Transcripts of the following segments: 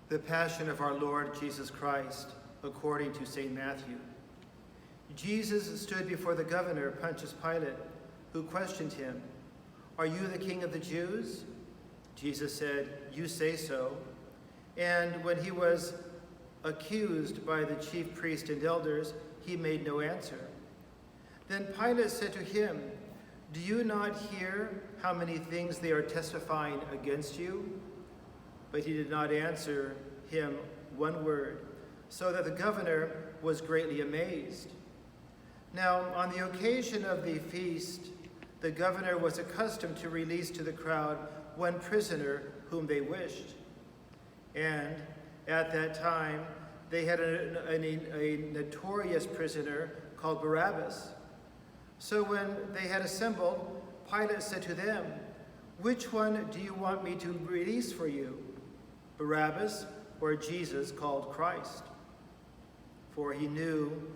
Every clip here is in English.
The Passion of our Lord Jesus Christ, according to St. Matthew. Jesus stood before the governor, Pontius Pilate, who questioned him, "Are you the king of the Jews?" Jesus said, "You say so." And when he was accused by the chief priests and elders, he made no answer. Then Pilate said to him, "Do you not hear how many things they are testifying against you?" But he did not answer him one word, so that the governor was greatly amazed. Now, on the occasion of the feast, the governor was accustomed to release to the crowd one prisoner whom they wished. And at that time, they had a notorious prisoner called Barabbas. So when they had assembled, Pilate said to them, "Which one do you want me to release for you, Barabbas or Jesus called Christ?" For he knew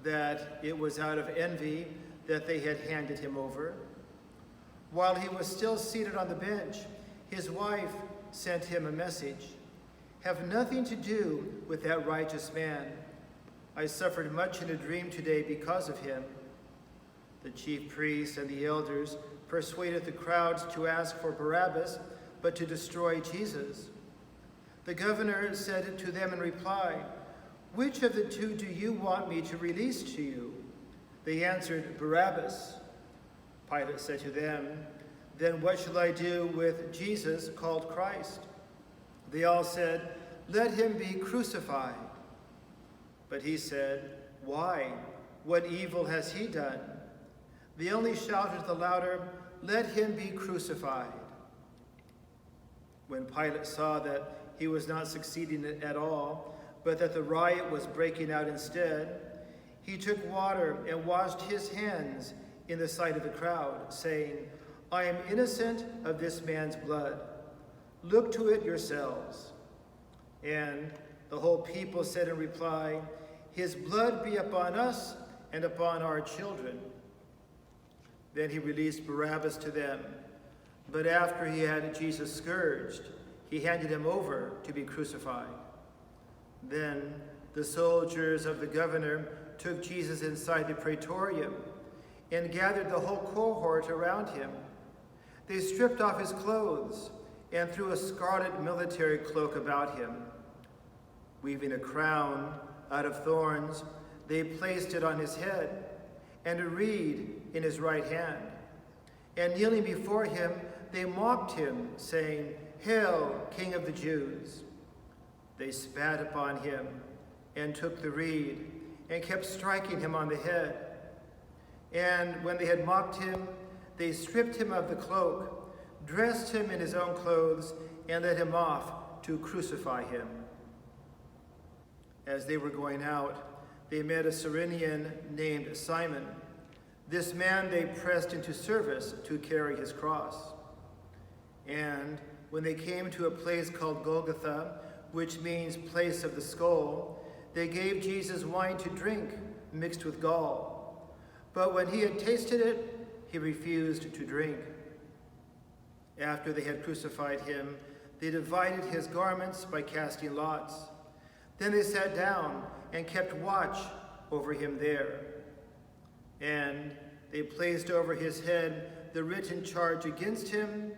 that it was out of envy that they had handed him over. While he was still seated on the bench, his wife sent him a message, "Have nothing to do with that righteous man. I suffered much in a dream today because of him." The chief priests and the elders persuaded the crowds to ask for Barabbas, but to destroy Jesus. The governor said to them in reply, "Which of the two do you want me to release to you?" They answered, "Barabbas." Pilate said to them, "Then what shall I do with Jesus called Christ?" They all said, "Let him be crucified." But he said, "Why? What evil has he done?" They only shouted the louder, "Let him be crucified." When Pilate saw that he was not succeeding at all, but that the riot was breaking out instead, he took water and washed his hands in the sight of the crowd, saying, "I am innocent of this man's blood. Look to it yourselves." And the whole people said in reply, "His blood be upon us and upon our children." Then he released Barabbas to them. But after he had Jesus scourged, he handed him over to be crucified. Then the soldiers of the governor took Jesus inside the praetorium and gathered the whole cohort around him. They stripped off his clothes and threw a scarlet military cloak about him. Weaving a crown out of thorns, they placed it on his head, and a reed in his right hand. And kneeling before him, they mocked him, saying, "Hail, King of the Jews!" They spat upon him and took the reed and kept striking him on the head. And when they had mocked him, they stripped him of the cloak, dressed him in his own clothes, and led him off to crucify him. As they were going out, they met a Cyrenian named Simon. This man they pressed into service to carry his cross. And when they came to a place called Golgotha, which means place of the skull, they gave Jesus wine to drink mixed with gall. But when he had tasted it, he refused to drink. After they had crucified him, they divided his garments by casting lots. Then they sat down and kept watch over him there. And they placed over his head the written charge against him,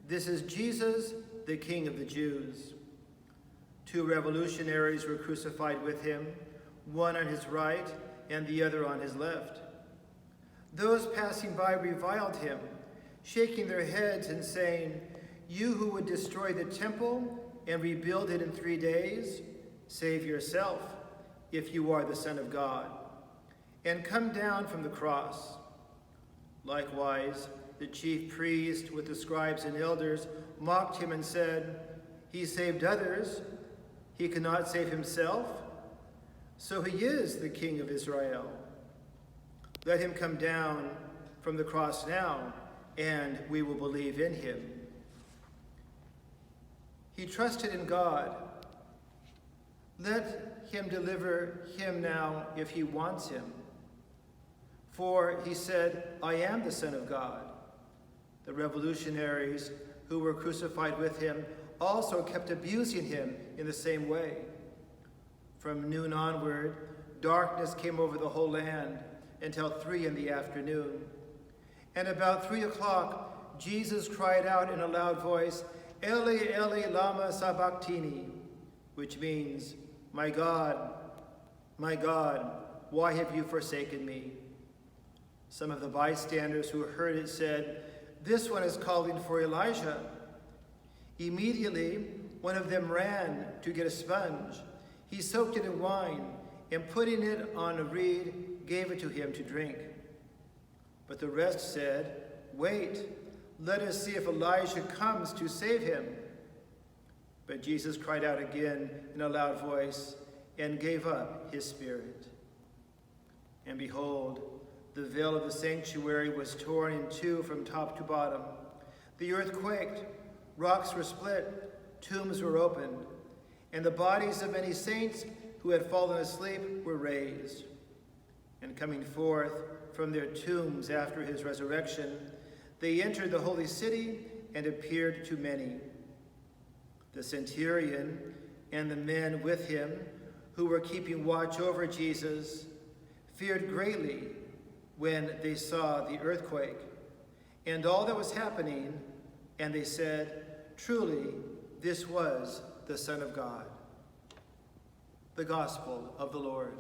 "This is Jesus, the King of the Jews." 2 revolutionaries were crucified with him, one on his right and the other on his left. Those passing by reviled him, shaking their heads and saying, "You who would destroy the temple and rebuild it in 3 days, save yourself, if you are the Son of God, and come down from the cross." Likewise, the chief priest with the scribes and elders mocked him and said, "He saved others, he cannot save himself. So he is the King of Israel. Let him come down from the cross now, and we will believe in him." He trusted in God. Let him deliver him now if he wants him. For he said, "I am the Son of God." The revolutionaries who were crucified with him also kept abusing him in the same way. From noon onward, darkness came over the whole land until 3 p.m. And about 3 o'clock, Jesus cried out in a loud voice, Eli, Eli, lama sabachthani, which means, my God, why have you forsaken me? Some of the bystanders who heard it said, this one is calling for Elijah. Immediately, one of them ran to get a sponge. He soaked it in wine, and putting it on a reed, gave it to him to drink. But the rest said, wait, let us see if Elijah comes to save him. But Jesus cried out again in a loud voice and gave up his spirit. And behold, the veil of the sanctuary was torn in two from top to bottom. The earth quaked, rocks were split, tombs were opened, and the bodies of many saints who had fallen asleep were raised. And coming forth from their tombs after his resurrection, they entered the holy city and appeared to many. The centurion and the men with him who were keeping watch over Jesus feared greatly when they saw the earthquake and all that was happening, and they said, truly, this was the Son of God. The Gospel of the Lord.